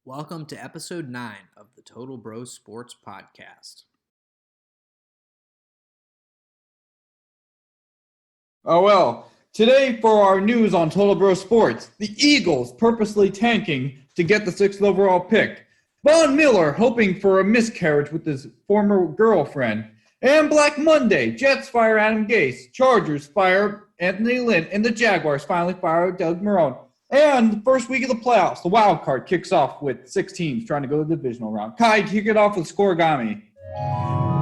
Welcome to episode 9 of the TotalBroSports podcast. Oh well, today for our news on TotalBroSports, the Eagles purposely tanking to get the 6th overall pick. Von Miller hoping for a miscarriage with his former girlfriend. And Black Monday, Jets fire Adam Gase, Chargers fire Anthony Lynn, and the Jaguars finally fire Doug Marrone. And the first week of the playoffs, the wildcard kicks off with 6 teams trying to go to the divisional round. Kai, kick it off with Scorigami.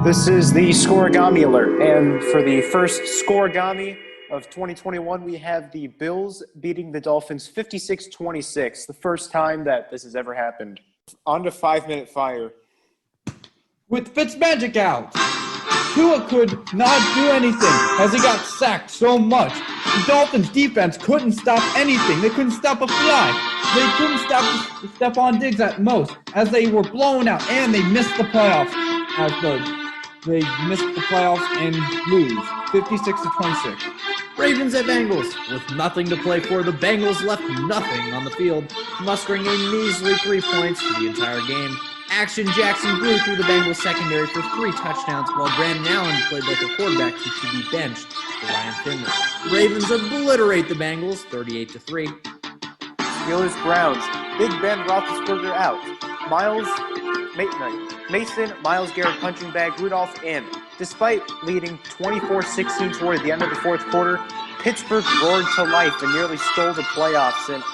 This is the Scorigami alert, and for the first Scorigami of 2021, we have the Bills beating the Dolphins 56-26, the first time that this has ever happened. On to 5-minute fire. With Fitzmagic out, Tua could not do anything as he got sacked so much. The Dolphins' defense couldn't stop anything. They couldn't stop a fly. They couldn't stop Stephon Diggs at most as they were blown out, and they missed the playoffs. They missed the playoffs and lose 56-26. Ravens at Bengals. With nothing to play for, the Bengals left nothing on the field, mustering a measly 3 points for the entire game. Action Jackson blew through the Bengals secondary for 3 touchdowns, while Brandon Allen played like a quarterback who should be benched for Ryan Finley. Ravens obliterate the Bengals 38-3. Steelers-Browns. Big Ben Roethlisberger out. Myles Garrett punching bag Rudolph in. Despite leading 24-16 toward the end of the fourth quarter, Pittsburgh roared to life and nearly stole the playoffs and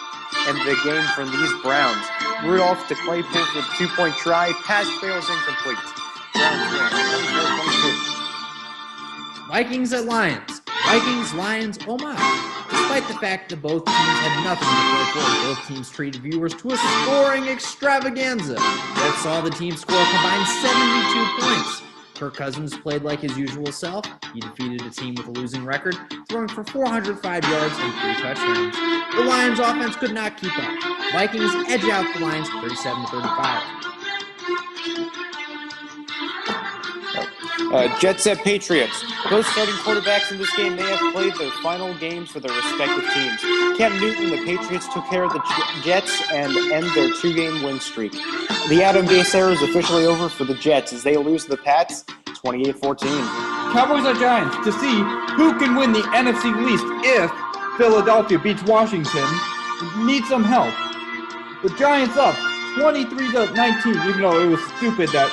the game from these Browns. Rudolph to Claypool for the 2-point try. Pass fails incomplete. Browns win 24-22. Vikings at Lions. Vikings, Lions, oh my. Despite the fact that both teams had nothing to play for, both teams treated viewers to a scoring extravaganza that saw the team score a combined 72 points. Kirk Cousins played like his usual self. He defeated a team with a losing record, throwing for 405 yards and 3 touchdowns. The Lions' offense could not keep up. Vikings edge out the Lions 37-35. Jets at Patriots. Both starting quarterbacks in this game may have played their final games for their respective teams. Cam Newton, the Patriots took care of the Jets and end their 2-game win streak. The Adam Gase era is officially over for the Jets as they lose to the Pats 28-14. Cowboys at Giants to see who can win the NFC East if Philadelphia beats Washington. Need some help. The Giants up 23-19, even though it was stupid that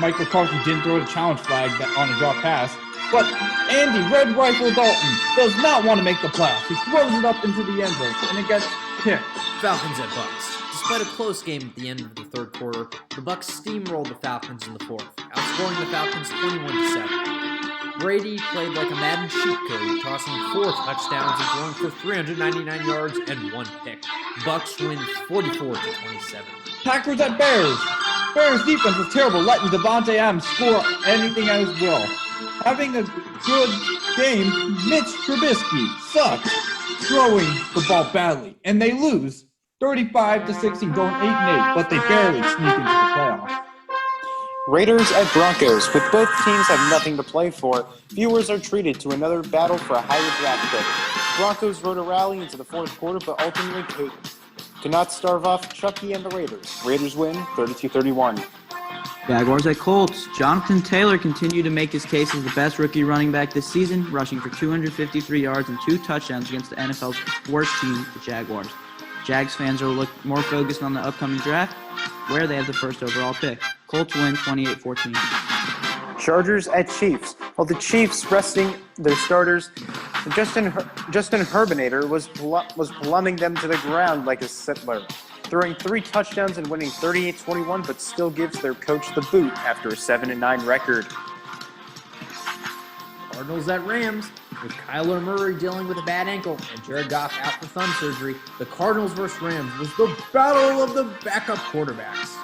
Mike McCarthy didn't throw the challenge flag on a drop pass. But Andy Red Rifle Dalton does not want to make the playoffs. He throws it up into the end zone, and it gets picked. Falcons at Bucks. Despite a close game at the end of the third quarter, the Bucks steamrolled the Falcons in the fourth, outscoring the Falcons 21-7. Brady played like a Madden cheat code, tossing 4 touchdowns and throwing for 399 yards and 1 pick. Bucks win 44-27. Packers at Bears. Bears defense was terrible, letting Devontae Adams score anything at his will. Having a good game, Mitch Trubisky sucks, throwing the ball badly, and they lose 35-16, going 8-8, but they barely sneak into the playoffs. Raiders at Broncos. With both teams have nothing to play for, viewers are treated to another battle for a higher draft pick. Broncos rode a rally into the fourth quarter, but ultimately could not starve off Chucky and the Raiders. Raiders win 32-31. Jaguars at Colts. Jonathan Taylor continued to make his case as the best rookie running back this season, rushing for 253 yards and 2 touchdowns against the NFL's worst team, the Jaguars. Jags fans are more focused on the upcoming draft, where they have the first overall pick. Colts win 28-14. Chargers at Chiefs. While the Chiefs resting their starters, Justin Herbinator was plumbing them to the ground like a settler, throwing 3 touchdowns and winning 38-21, but still gives their coach the boot after a 7-9 record. Cardinals at Rams. With Kyler Murray dealing with a bad ankle and Jared Goff out for thumb surgery, the Cardinals vs. Rams was the battle of the backup quarterbacks.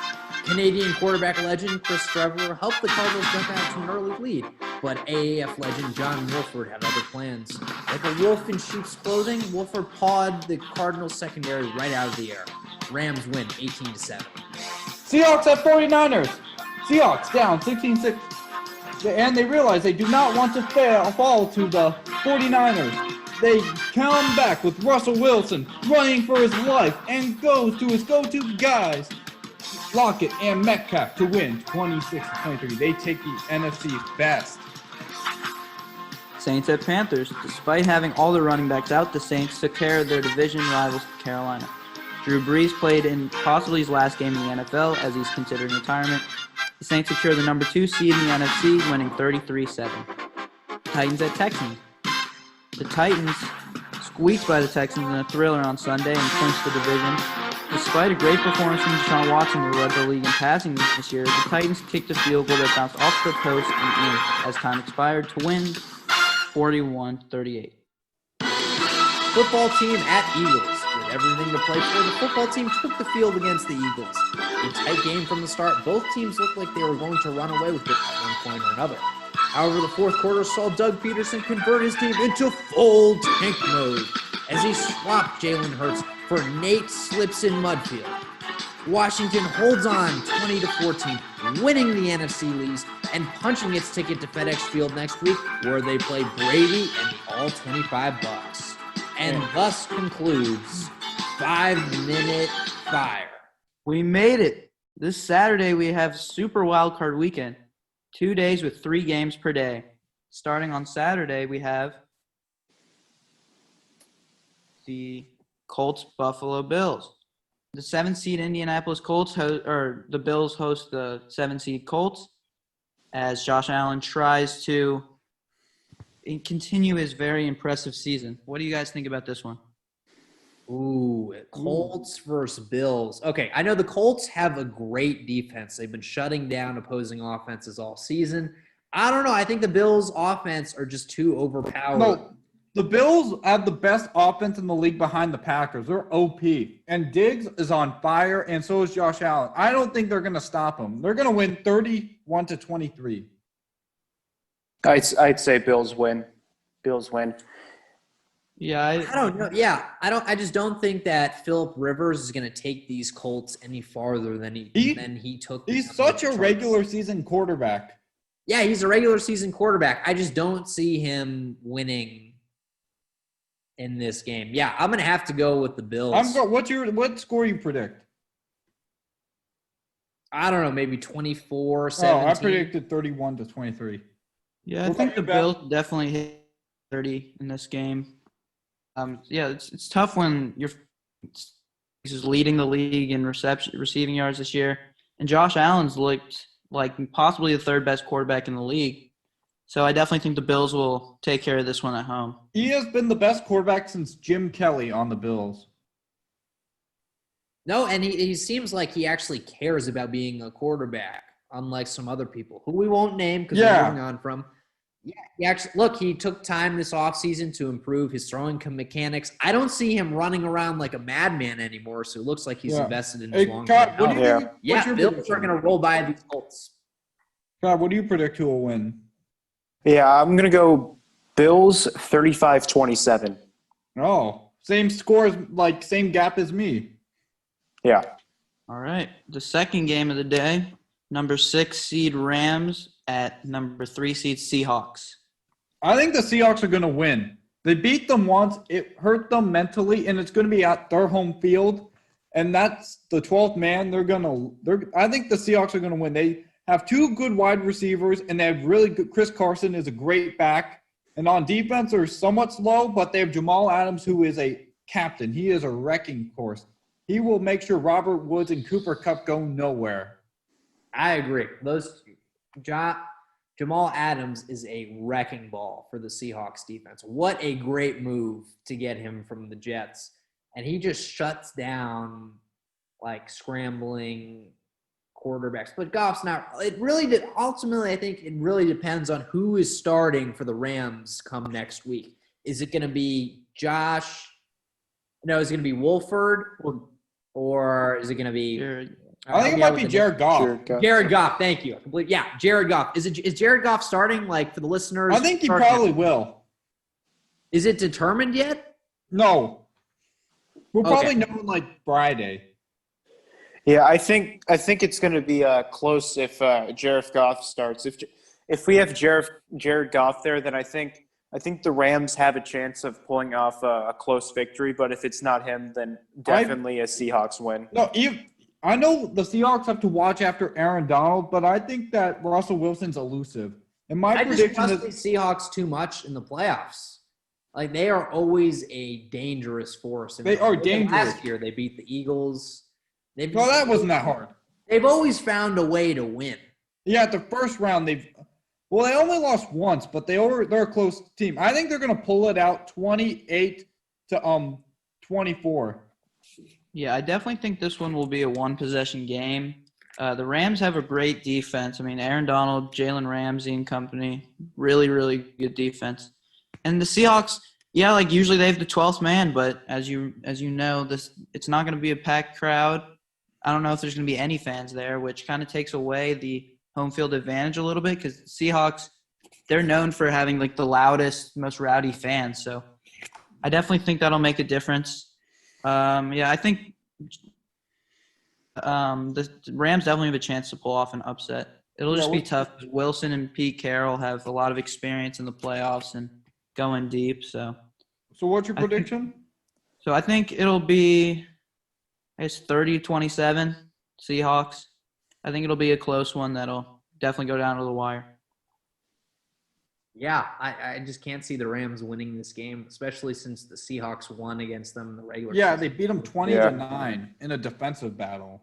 Canadian quarterback legend Chris Trevor helped the Cardinals jump out to an early lead, but AAF legend John Wolford had other plans. Like a wolf in sheep's clothing, Wolford pawed the Cardinals secondary right out of the air. Rams win 18-7. Seahawks at 49ers. Seahawks down 16-6. And they realize they do not want to fall to the 49ers. they come back with Russell Wilson running for his life and goes to his go-to guys, Lockett and Metcalf, to win 26-23. They take the NFC's best. Saints at Panthers. Despite having all their running backs out, the Saints took care of their division rivals, Carolina. Drew Brees played in possibly his last game in the NFL as he's considering retirement. The Saints secure the number 2 seed in the NFC, winning 33-7. Titans at Texans. The Titans squeaked by the Texans in a thriller on Sunday and clinched the division. Despite a great performance from Deshaun Watson, who led the league in passing this year, the Titans kicked a field goal that bounced off the post and in as time expired to win 41-38. Football team at Eagles. With everything to play for, the football team took the field against the Eagles. A tight game from the start. Both teams looked like they were going to run away with it at one point or another. However, the fourth quarter saw Doug Peterson convert his team into full tank mode as he swapped Jalen Hurts for Nate Slips-in-Mudfield. Washington holds on 20-14, winning the NFC East and punching its ticket to FedEx Field next week, where they play Brady and the All-25 Bucks. And thus concludes 5-Minute Fire. We made it. This Saturday, we have Super Wildcard Weekend. 2 days with 3 games per day. Starting on Saturday, we have the Colts-Buffalo Bills. The 7-seed Indianapolis Colts, the Bills host the 7-seed Colts as Josh Allen tries to continue his very impressive season. What do you guys think about this one? Ooh, Colts versus Bills. Okay, I know the Colts have a great defense. They've been shutting down opposing offenses all season. I don't know. I think the Bills' offense are just too overpowered. No, the Bills have the best offense in the league behind the Packers. They're OP. And Diggs is on fire, and so is Josh Allen. I don't think they're going to stop them. They're going to win 31-23. I'd say Bills win. Bills win. Yeah, I don't know. Yeah, I just don't think that Phillip Rivers is going to take these Colts any farther than he took. He's such a regular season quarterback. Yeah, he's a regular season quarterback. I just don't see him winning in this game. Yeah, I'm going to have to go with the Bills. What score you predict? I don't know, maybe 24-17. Oh, I predicted 31-23. Yeah, I think the Bills definitely hit 30 in this game. Yeah, it's tough when he's just leading the league in receiving yards this year, and Josh Allen's looked like possibly the third best quarterback in the league. So I definitely think the Bills will take care of this one at home. He has been the best quarterback since Jim Kelly on the Bills. No, and he seems like he actually cares about being a quarterback, unlike some other people who we won't name because we're moving on from. Yeah, he took time this offseason to improve his throwing mechanics. I don't see him running around like a madman anymore, so it looks like he's invested in his long-term health. Bills are going to roll by these Colts. God, what do you predict who will win? Yeah, I'm going to go Bills 35-27. Oh, same scores, same gap as me. Yeah. All right. The second game of the day, number 6 seed Rams at number 3 seed Seahawks. I think the Seahawks are going to win. They beat them once. It hurt them mentally, and it's going to be at their home field. And that's the 12th man. I think the Seahawks are going to win. They have 2 good wide receivers, and they have really good. Chris Carson is a great back. And on defense, they're somewhat slow, but they have Jamal Adams, who is a captain. He is a wrecking force. He will make sure Robert Woods and Cooper Kupp go nowhere. I agree. Jamal Adams is a wrecking ball for the Seahawks defense. What a great move to get him from the Jets. And he just shuts down scrambling quarterbacks. But Goff's not – ultimately, I think it really depends on who is starting for the Rams come next week. Is it going to be Josh – no, is it going to be Wolford or is it going to be – I think it might be Jared Goff. Jared Goff, thank you. Jared Goff. Is Jared Goff starting, for the listeners? I think he probably will. Is it determined yet? No. We'll probably know Friday. Yeah, I think it's going to be close if Jared Goff starts. If we have Jared Goff there, then I think I think the Rams have a chance of pulling off a close victory, but if it's not him, then definitely a Seahawks win. No, I know the Seahawks have to watch after Aaron Donald, but I think that Russell Wilson's elusive. And my I just prediction trust is the Seahawks too much in the playoffs. Like, they are always a dangerous force. They are dangerous. Last year, they beat the Eagles. well, that wasn't that hard. They've always found a way to win. Yeah, the first round they only lost once, but they're a close team. I think they're going to pull it out 28-24. Yeah, I definitely think this one will be a one-possession game. The Rams have a great defense. I mean, Aaron Donald, Jalen Ramsey and company, really, really good defense. And the Seahawks, yeah, like usually they have the 12th man, but as you know, it's not going to be a packed crowd. I don't know if there's going to be any fans there, which kind of takes away the home field advantage a little bit because Seahawks, they're known for having like the loudest, most rowdy fans. So I definitely think that'll make a difference. I think the Rams definitely have a chance to pull off an upset. It'll just be tough. Wilson and Pete Carroll have a lot of experience in the playoffs and going deep. So what's your prediction? I think it'll be, I guess, 30-27 Seahawks. I think it'll be a close one that'll definitely go down to the wire. Yeah, I just can't see the Rams winning this game, especially since the Seahawks won against them in the regular season. Yeah, they beat them 20-9 in a defensive battle.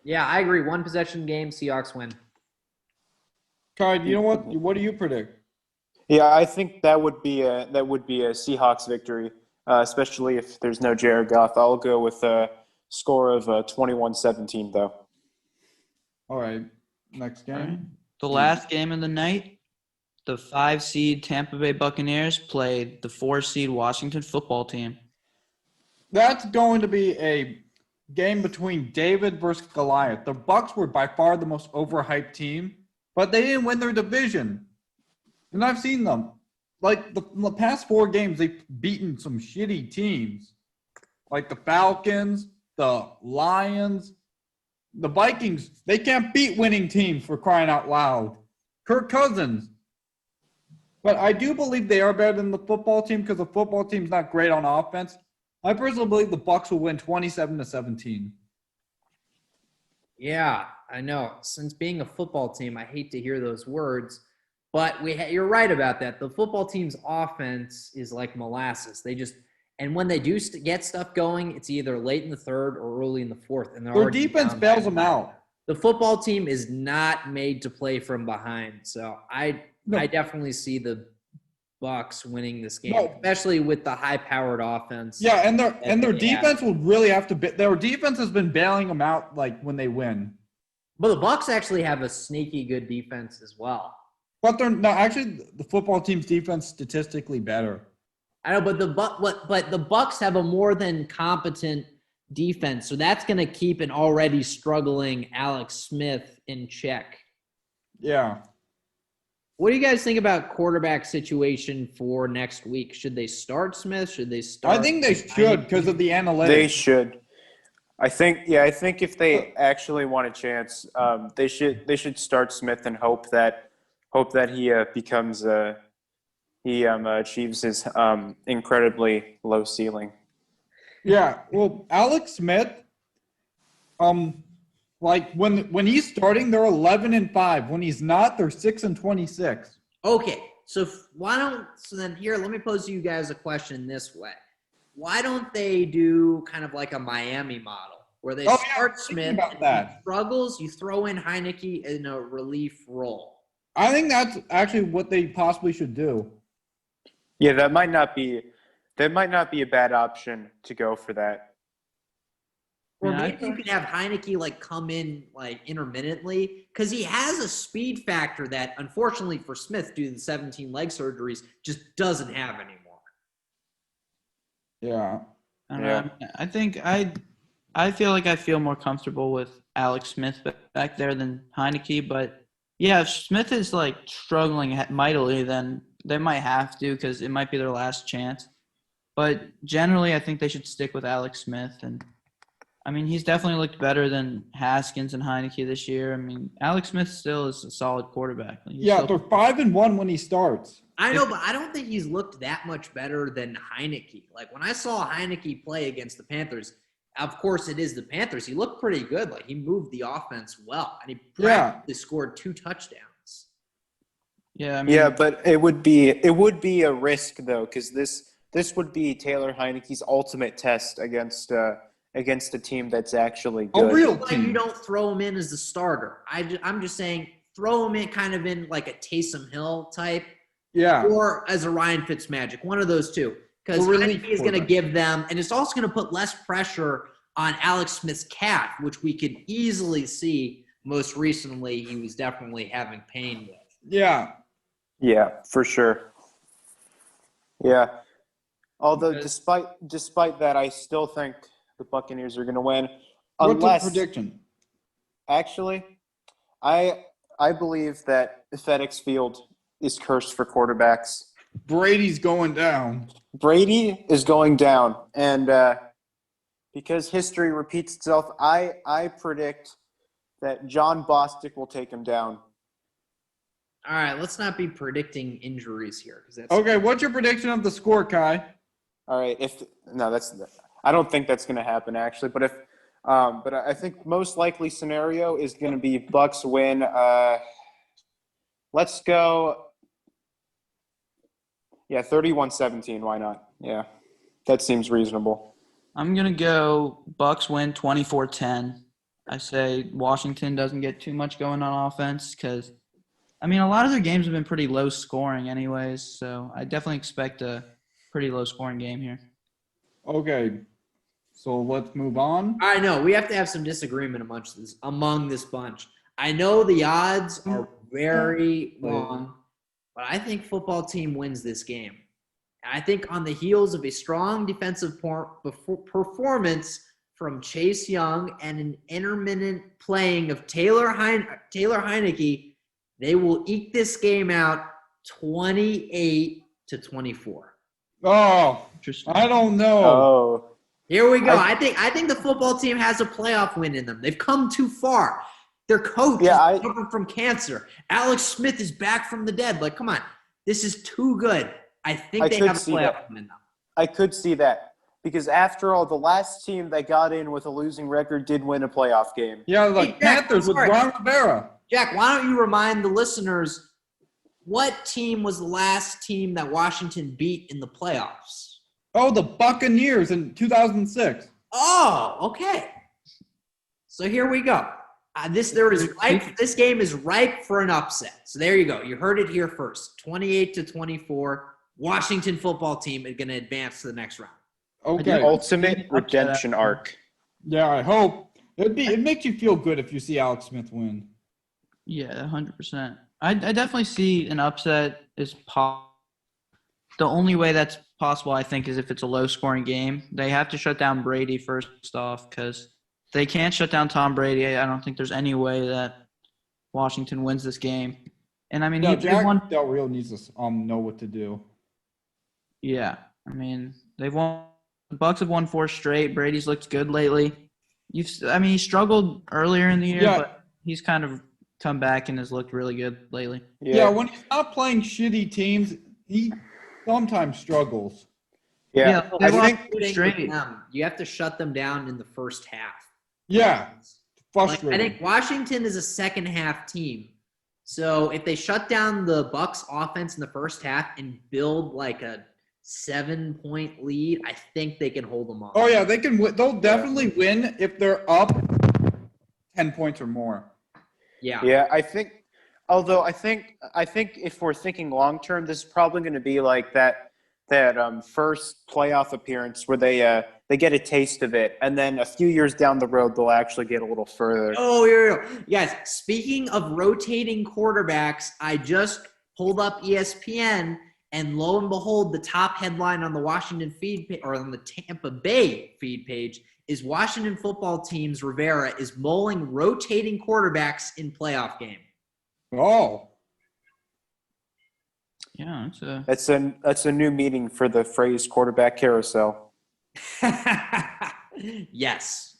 Yeah, I agree. One possession game, Seahawks win. Kai, you know what? What do you predict? Yeah, I think that would be a Seahawks victory, especially if there's no Jared Goff. I'll go with a score of 21-17, though. All right, next game. Right. The last game of the night, the 5-seed Tampa Bay Buccaneers played the 4-seed Washington football team. That's going to be a game between David versus Goliath. The Bucs were by far the most overhyped team, but they didn't win their division. And I've seen them. Like the past 4 games, they've beaten some shitty teams. Like the Falcons, the Lions, the Vikings. They can't beat winning teams, for crying out loud. Kirk Cousins. But I do believe they are better than the football team because the football team's not great on offense. I personally believe the Bucs will win 27-17. Yeah, I know. Since being a football team, I hate to hear those words, but you're right about that. The football team's offense is like molasses. And when they do get stuff going, it's either late in the third or early in the fourth. And their defense bails them out. The football team is not made to play from behind. So I definitely see the Bucs winning this game, especially with the high-powered offense. Yeah, and their defense will really have to. Their defense has been bailing them out like when they win. But the Bucs actually have a sneaky good defense as well. But the football team's defense statistically better. I know, but the Bucs have a more than competent defense, so that's going to keep an already struggling Alex Smith in check. Yeah. What do you guys think about quarterback situation for next week? Should they start Smith? Should they start? I think they should because of the analytics. They should. I think if they actually want a chance, they should start Smith and hope that he achieves his incredibly low ceiling. Yeah, well, Alex Smith, like when he's starting, they're 11-5. When he's not, they're 6-26. Okay, so then here, let me pose to you guys a question this way: why don't they do kind of like a Miami model where they start Smith, and if he struggles, you throw in Heineke in a relief role? I think that's actually what they possibly should do. Yeah, that might not be a bad option to go for that. Or maybe you could have Heineke like come in like intermittently because he has a speed factor that, unfortunately for Smith, due to the 17 leg surgeries, just doesn't have anymore. Yeah. I think I feel like I feel more comfortable with Alex Smith back there than Heineke, but yeah, if Smith is like struggling mightily, then they might have to because it might be their last chance. But generally, I think they should stick with Alex Smith. And, I mean, he's definitely looked better than Haskins and Heineke this year. I mean, Alex Smith still is a solid quarterback. They're 5-1 when he starts. I know, but I don't think he's looked that much better than Heineke. Like, when I saw Heineke play against the Panthers, of course it is the Panthers, he looked pretty good. Like, he moved the offense well, and he practically scored 2 touchdowns. Yeah, I mean, Yeah, but it would be a risk, though, because this would be Taylor Heineke's ultimate test against a team that's actually good. A real Like, team. you don't throw him in as the starter. I'm just saying, throw him in kind of in like a Taysom Hill type. Yeah. Or as a Ryan Fitzmagic, one of those two. Because Heineke is going to give them, and it's also going to put less pressure on Alex Smith's calf, which we could easily see most recently he was definitely having pain with. Yeah. Yeah, for sure. Yeah. Although despite that, I still think the Buccaneers are going to win. What's the prediction? Actually, I believe that FedEx Field is cursed for quarterbacks. Brady's going down. Brady is going down, and because history repeats itself, I predict that John Bostic will take him down. All right, let's not be predicting injuries here. Okay, what's your prediction of the score, Kai? All right, I don't think that's going to happen actually, but I think most likely scenario is going to be Bucks win. Let's go. Yeah, 31-17. Why not? Yeah, that seems reasonable. I'm going to go Bucks win 24-10. I say Washington doesn't get too much going on offense because, I mean, a lot of their games have been pretty low scoring anyways, so I definitely expect a pretty low scoring game here. Okay, so let's move on. I know we have to have some disagreement among this bunch. I know the odds are very long, but I think football team wins this game. I think on the heels of a strong defensive performance from Chase Young and an intermittent playing of Taylor Heineke, they will eke this game out 28-24. Oh, Interesting. I don't know. Oh, Here we go. I think the football team has a playoff win in them. They've come too far. Their coach is recovering from cancer. Alex Smith is back from the dead. Like, come on. This is too good. I think they have a playoff win in them. I could see that because after all, the last team that got in with a losing record did win a playoff game. Yeah, like Panthers with Ron Rivera. Jack, why don't you remind the listeners what team was the last team that Washington beat in the playoffs? Oh, the Buccaneers in 2006. Oh, okay. So here we go. This game is ripe for an upset. So there you go. You heard it here first. 28-24. Washington football team is going to advance to the next round. Okay. The ultimate redemption arc. Yeah, I hope. It makes you feel good if you see Alex Smith win. Yeah, 100%. I definitely see an upset is possible. The only way that's possible, I think, is if it's a low-scoring game. They have to shut down Brady first off because they can't shut down Tom Brady. I don't think there's any way that Washington wins this game. And, I mean, Jack Del Rio needs to know what to do. Yeah. I mean, the Bucs have won 4 straight. Brady's looked good lately. He struggled earlier in the year, but he's kind of come back and has looked really good lately. Yeah, when he's not playing shitty teams, he sometimes struggles. Yeah, I think you have to shut them down in the first half. Yeah, frustrating. I think Washington is a second half team. So if they shut down the Bucs offense in the first half and build like a 7-point lead, I think they can hold them off. Oh yeah, they can. They'll definitely win if they're up 10 points or more. Yeah. Yeah, I think if we're thinking long term, this is probably going to be like that first playoff appearance where they get a taste of it, and then a few years down the road they'll actually get a little further. Oh, here we go. Guys, speaking of rotating quarterbacks, I just pulled up ESPN, and lo and behold, the top headline on the Washington feed page, or on the Tampa Bay feed page, is Washington football team's Rivera is mulling rotating quarterbacks in playoff game. Oh. Yeah, that's a new meaning for the phrase quarterback carousel. Yes.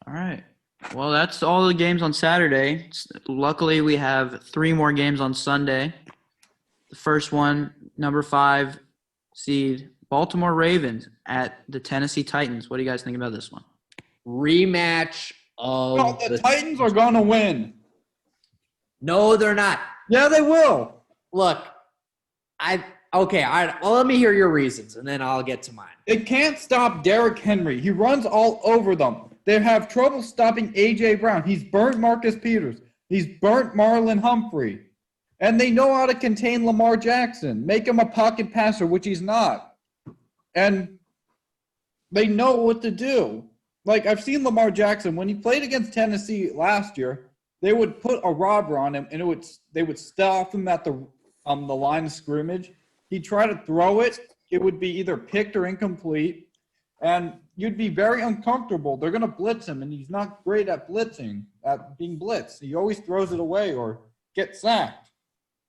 All right. Well, that's all the games on Saturday. Luckily, we have 3 more games on Sunday. The first one, number 5 seed, Baltimore Ravens at the Tennessee Titans. What do you guys think about this one? Rematch of No, the Titans are going to win. No, they're not. Yeah, they will. Look, okay. All right. Well, let me hear your reasons, and then I'll get to mine. They can't stop Derrick Henry. He runs all over them. They have trouble stopping A.J. Brown. He's burnt Marcus Peters. He's burnt Marlon Humphrey. And they know how to contain Lamar Jackson, make him a pocket passer, which he's not. And they know what to do. Like, I've seen Lamar Jackson. When he played against Tennessee last year, they would put a robber on him, and they would stop him at the line of scrimmage. He'd try to throw it. It would be either picked or incomplete. And you'd be very uncomfortable. They're going to blitz him, and he's not great at blitzing, at being blitzed. He always throws it away or gets sacked.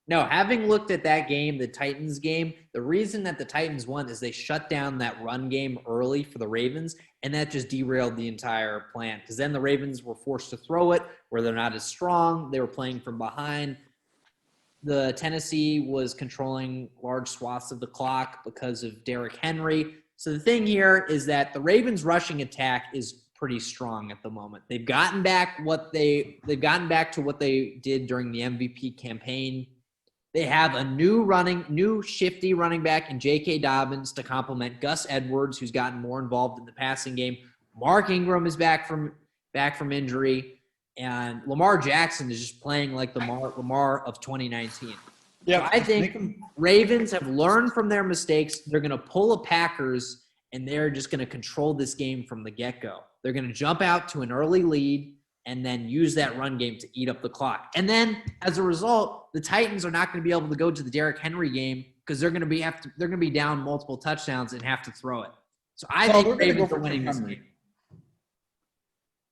No, having looked at that game, the Titans game, the reason that the Titans won is they shut down that run game early for the Ravens, and that just derailed the entire plan because then the Ravens were forced to throw it where they're not as strong. They were playing from behind. The Tennessee was controlling large swaths of the clock because of Derrick Henry. So the thing here is that the Ravens' rushing attack is pretty strong at the moment. They've gotten back to what they did during the MVP campaign. They have a new shifty running back in J.K. Dobbins to complement Gus Edwards, who's gotten more involved in the passing game. Mark Ingram is back from injury, and Lamar Jackson is just playing like the Lamar of 2019. Yeah, so I think Ravens have learned from their mistakes. They're going to pull a Packers, and they're just going to control this game from the get-go. They're going to jump out to an early lead and then use that run game to eat up the clock. And then, as a result, the Titans are not going to be able to go to the Derrick Henry game because they're going to be down multiple touchdowns and have to throw it. So I think Ravens are winning this game.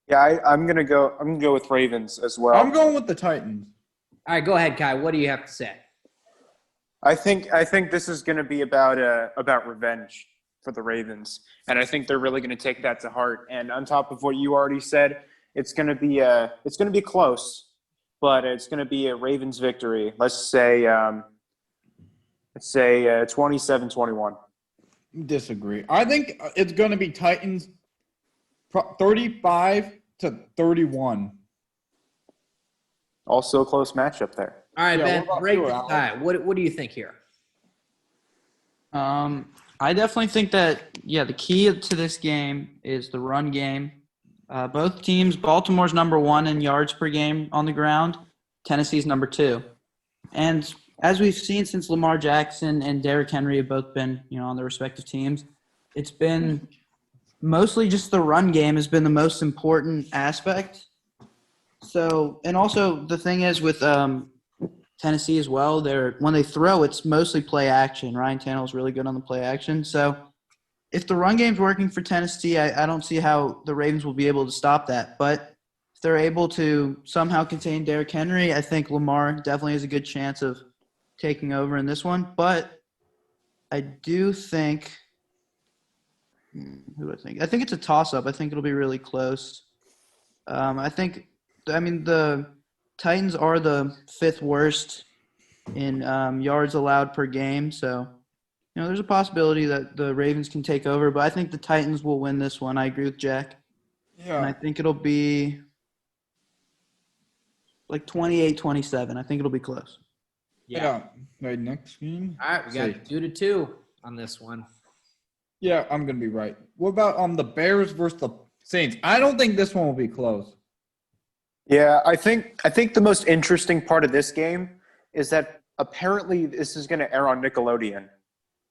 Yeah, I'm gonna go with Ravens as well. I'm going with the Titans. All right, go ahead, Kai. What do you have to say? I think this is going to be about revenge for the Ravens, and I think they're really going to take that to heart. And on top of what you already said, it's going to be close, but it's going to be a Ravens victory. Let's say 27-21. Disagree. I think it's going to be Titans 35-31. Also a close matchup there. All right, Yeah, Ben, break this tie. What do you think here? I definitely think that, the key to this game is the run game. Both teams, Baltimore's number 1 in yards per game on the ground. Tennessee's number 2. And as we've seen since Lamar Jackson and Derrick Henry have both been, on their respective teams, it's been mostly just the run game has been the most important aspect. So, and also the thing is with Tennessee as well, when they throw, it's mostly play action. Ryan Tannehill's really good on the play action. So if the run game's working for Tennessee, I don't see how the Ravens will be able to stop that. But if they're able to somehow contain Derrick Henry, I think Lamar definitely has a good chance of taking over in this one. But I do think who do I think? I think it's a toss-up. I think it'll be really close. The Titans are the 5th worst in yards allowed per game. So, there's a possibility that the Ravens can take over. But I think the Titans will win this one. I agree with Jack. Yeah. And I think it'll be like 28-27. I think it'll be close. Yeah. Right, next game. All right, we got 2-2 on this one. Yeah, I'm going to be right. What about the Bears versus the Saints? I don't think this one will be close. Yeah, I think the most interesting part of this game is that apparently this is going to air on Nickelodeon.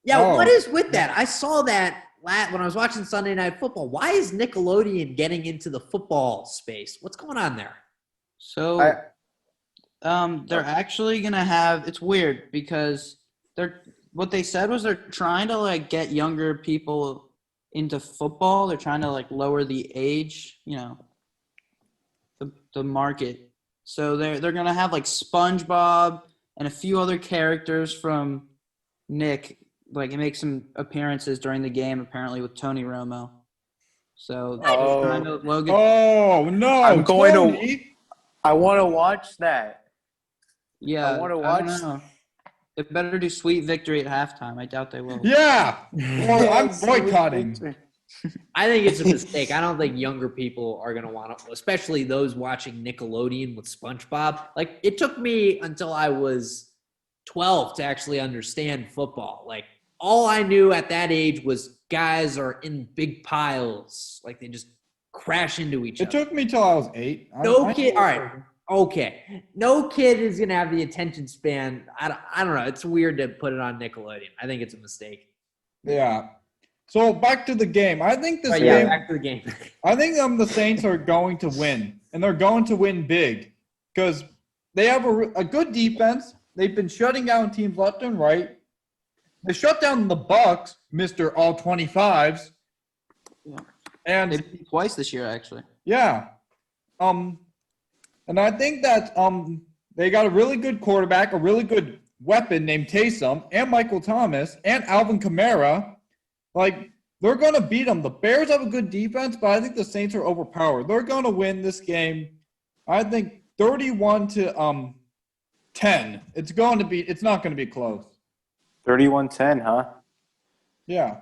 Yeah, What is with that? I saw that when I was watching Sunday Night Football. Why is Nickelodeon getting into the football space? What's going on there? So they're actually going to have – it's weird because what they said was they're trying to, get younger people into football. They're trying to, lower the age, the market. So they're going to have, SpongeBob and a few other characters from Nick, make some appearances during the game, apparently, with Tony Romo. So trying to Logan. Oh, no. I want to watch that. Yeah. I want to watch. They better do sweet victory at halftime. I doubt they will. Yeah. Well, I'm boycotting. I think it's a mistake. I don't think younger people are going to want to, especially those watching Nickelodeon with SpongeBob. Like, it took me until I was 12 to actually understand football. Like, all I knew at that age was guys are in big piles. Like, they just crash into each It other. took me till I was 8. No kid. All right. Okay. No kid is going to have the attention span. I don't know. It's weird to put it on Nickelodeon. I think it's a mistake. Yeah. So back to the game. I think this Right, game. yeah, back to the game. I think the Saints are going to win, and they're going to win big because they have a good defense. They've been shutting down teams left and right. They shut down the Bucs, Mr. All 25s. Yeah. And They beat twice this year, actually. yeah. And I think that they got a really good quarterback, a really good weapon named Taysom, and Michael Thomas, and Alvin Kamara. Like, they're going to beat them. The Bears have a good defense, but I think the Saints are overpowered. They're going to win this game, I think, 31-10. It's not going to be close. 31-10, huh? Yeah.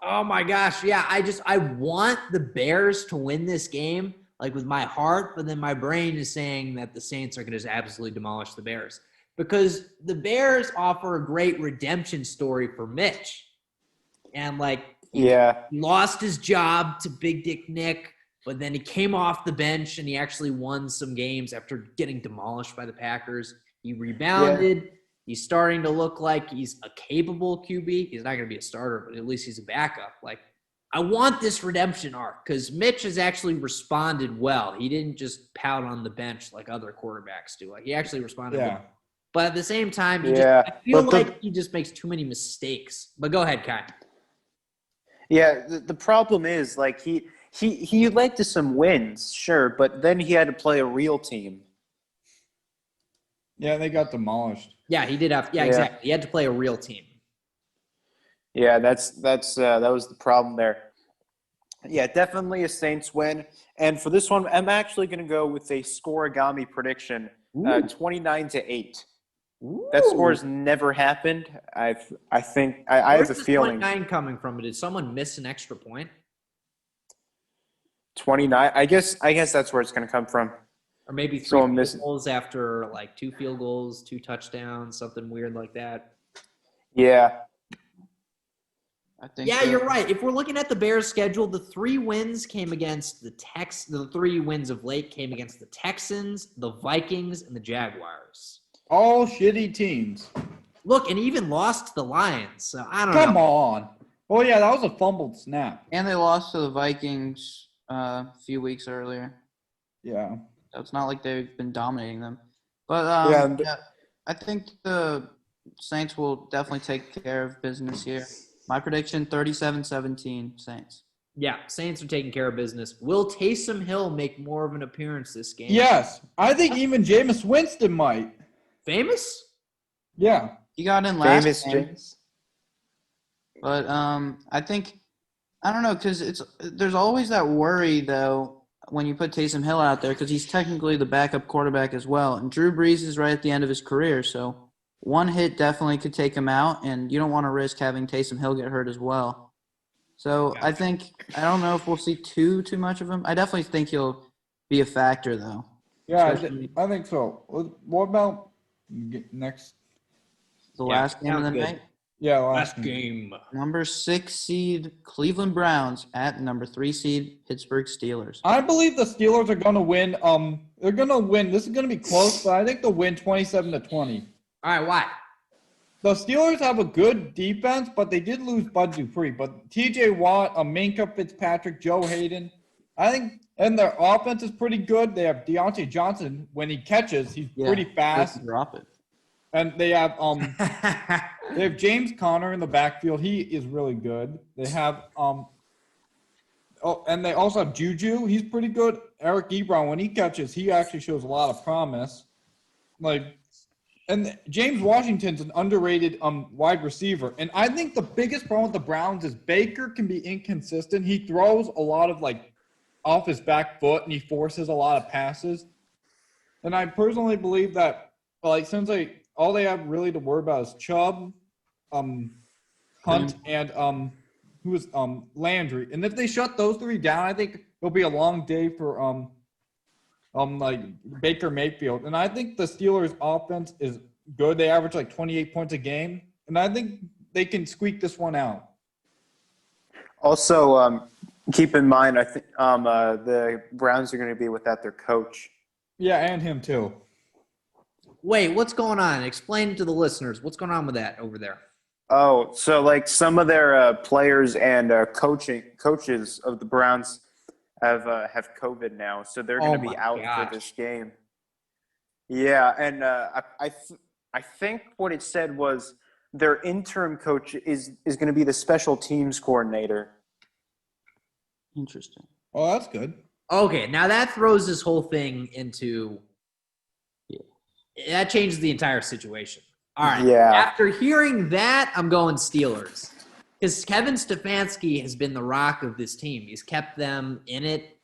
Oh my gosh. Yeah. I want the Bears to win this game, like with my heart, but then my brain is saying that the Saints are going to just absolutely demolish the Bears because the Bears offer a great redemption story for Mitch. And he lost his job to Big Dick Nick, but then he came off the bench and he actually won some games after getting demolished by the Packers. He rebounded. Yeah. He's starting to look like he's a capable QB. He's not going to be a starter, but at least he's a backup. I want this redemption arc because Mitch has actually responded well. He didn't just pout on the bench like other quarterbacks do. He actually responded well. But at the same time, I feel like he just makes too many mistakes. But go ahead, Kai. Yeah, the problem is, he led to some wins, sure, but then he had to play a real team. Yeah, they got demolished. Yeah, he did have – exactly. He had to play a real team. Yeah, that was the problem there. Yeah, definitely a Saints win. And for this one, I'm actually going to go with a scoregami prediction, 29-8. Ooh. That score's never happened. I think I have a feeling. 29 coming from? Did someone miss an extra point? 29. I guess that's where it's going to come from. Or maybe 3 field goals after 2 field goals, 2 touchdowns, something weird like that. Yeah. I think. Yeah, you're right. If we're looking at the Bears' schedule, the 3 wins came against the 3 wins of late came against the Texans, the Vikings, and the Jaguars. All shitty teams. Look, and he even lost to the Lions. So I don't know. Come on. Oh, yeah, that was a fumbled snap. And they lost to the Vikings a few weeks earlier. Yeah. So it's not like they've been dominating them. But I think the Saints will definitely take care of business here. My prediction, 37-17 Saints. Yeah, Saints are taking care of business. Will Taysom Hill make more of an appearance this game? Yes. I think even Jameis Winston might. Famous? Yeah. He got in last Famous game. James. But I think – I don't know because there's always that worry, though, when you put Taysom Hill out there because he's technically the backup quarterback as well. And Drew Brees is right at the end of his career, so one hit definitely could take him out, and you don't want to risk having Taysom Hill get hurt as well. So I don't know if we'll see too much of him. I definitely think he'll be a factor, though. Yeah, I think so. What about next? The last game of the night? Yeah, last game. Number 6 seed Cleveland Browns at number 3 seed Pittsburgh Steelers. I believe the Steelers are going to win. They're going to win. This is going to be close, but I think they'll win 27-20. All right, why? The Steelers have a good defense, but they did lose Bud Dupree. But T.J. Watt, Minka Fitzpatrick, Joe Hayden, I think, and their offense is pretty good. They have Deontay Johnson. When he catches, he's pretty fast. Drop it. And they have James Conner in the backfield. He is really good. They have and they also have Juju. He's pretty good. Eric Ebron, when he catches, he actually shows a lot of promise. And James Washington's an underrated wide receiver. And I think the biggest problem with the Browns is Baker can be inconsistent. He throws a lot of off his back foot and he forces a lot of passes. And I personally believe that since all they have really to worry about is Chubb, Hunt, and Landry. And if they shut those three down, I think it'll be a long day for like Baker Mayfield. And I think the Steelers' offense is good. They average like 28 points a game, and I think they can squeak this one out. Also, keep in mind, I think the Browns are going to be without their coach. Yeah, and him too. Wait, what's going on? Explain to the listeners. What's going on with that over there? Oh, so like some of their players and coaches of the Browns have COVID now, so they're going to be out for this game. Yeah, and I think what it said was their interim coach is going to be the special teams coordinator. Interesting. Oh, that's good. Okay, now that throws this whole thing into that changes the entire situation. All right. Yeah. After hearing that, I'm going Steelers. Because Kevin Stefanski has been the rock of this team. He's kept them in it.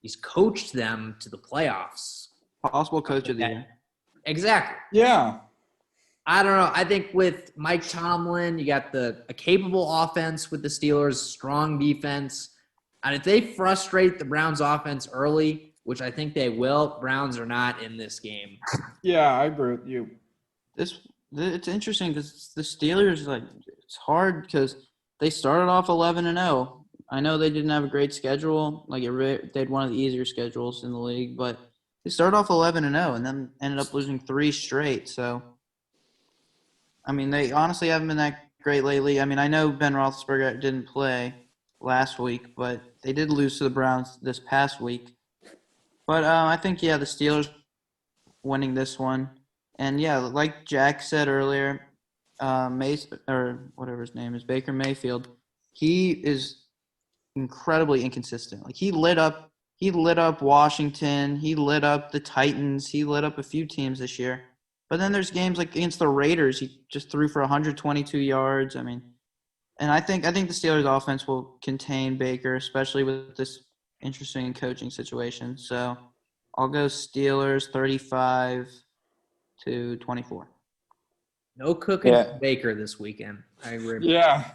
He's coached them to the playoffs. Possible coach of the year. Exactly. Yeah. I don't know. I think with Mike Tomlin, you got a capable offense with the Steelers, strong defense. And if they frustrate the Browns offense early, which I think they will, Browns are not in this game. Yeah, I agree with you. It's interesting because the Steelers, like, it's hard because they started off 11-0. I know they didn't have a great schedule. Like, they had one of the easier schedules in the league, but they started off 11-0 and then ended up losing 3 straight. So, I mean, they honestly haven't been that great lately. I mean, I know Ben Roethlisberger didn't play last week, but they did lose to the Browns this past week. But I think, the Steelers winning this one. And, like Jack said earlier, or whatever his name is, Baker Mayfield, he is incredibly inconsistent. Like, he lit up Washington. He lit up the Titans. He lit up a few teams this year. But then there's games like against the Raiders. He just threw for 122 yards. I mean, and I think the Steelers offense will contain Baker, especially with this interesting coaching situation. So I'll go Steelers 35-24. No cooking for Baker this weekend. I agree. Yeah.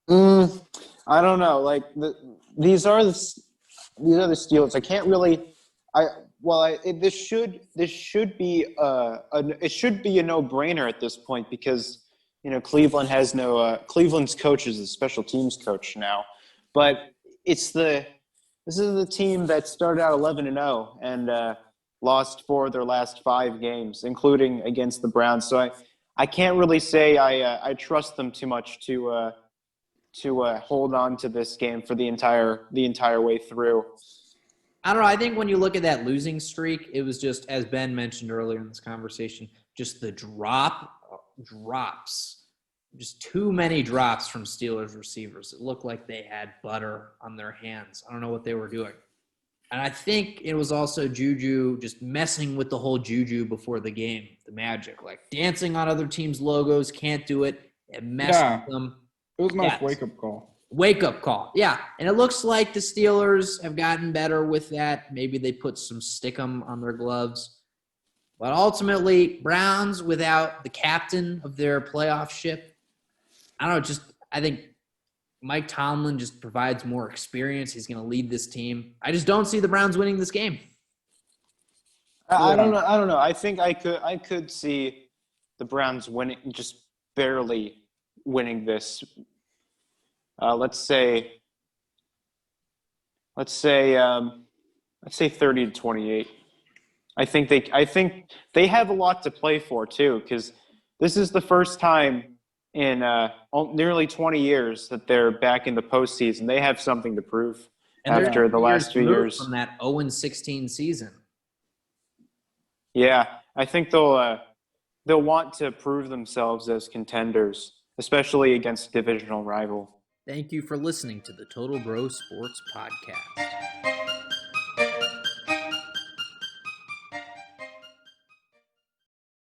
I don't know. Like these are the Steelers. I can't really. This should be it should be a no-brainer at this point because Cleveland has no Cleveland's coach is a special teams coach now, but this is the team that started out 11-0 and lost 4 of their last 5 games, including against the Browns. So I can't really say I trust them too much to hold on to this game for the entire way through. I don't know. I think when you look at that losing streak, it was just, as Ben mentioned earlier in this conversation, just the drops. Just too many drops from Steelers receivers. It looked like they had butter on their hands. I don't know what they were doing. And I think it was also Juju just messing with the whole Juju before the game, the magic. Like dancing on other teams' logos, can't do it, and mess with them. It was a nice wake-up call. Wake-up call, yeah. And it looks like the Steelers have gotten better with that. Maybe they put some stickum on their gloves. But ultimately, Browns without the captain of their playoff ship, I don't know, I think Mike Tomlin just provides more experience. He's going to lead this team. I just don't see the Browns winning this game. I don't know. I think I could see the Browns winning, just barely winning this. Let's say 30-28. I think they have a lot to play for too, because this is the first time in nearly 20 years that they're back in the postseason. They have something to prove after the last 2 years from that 0-16 season. Yeah, I think they'll want to prove themselves as contenders, especially against a divisional rival. Thank you for listening to the Total Bro Sports Podcast.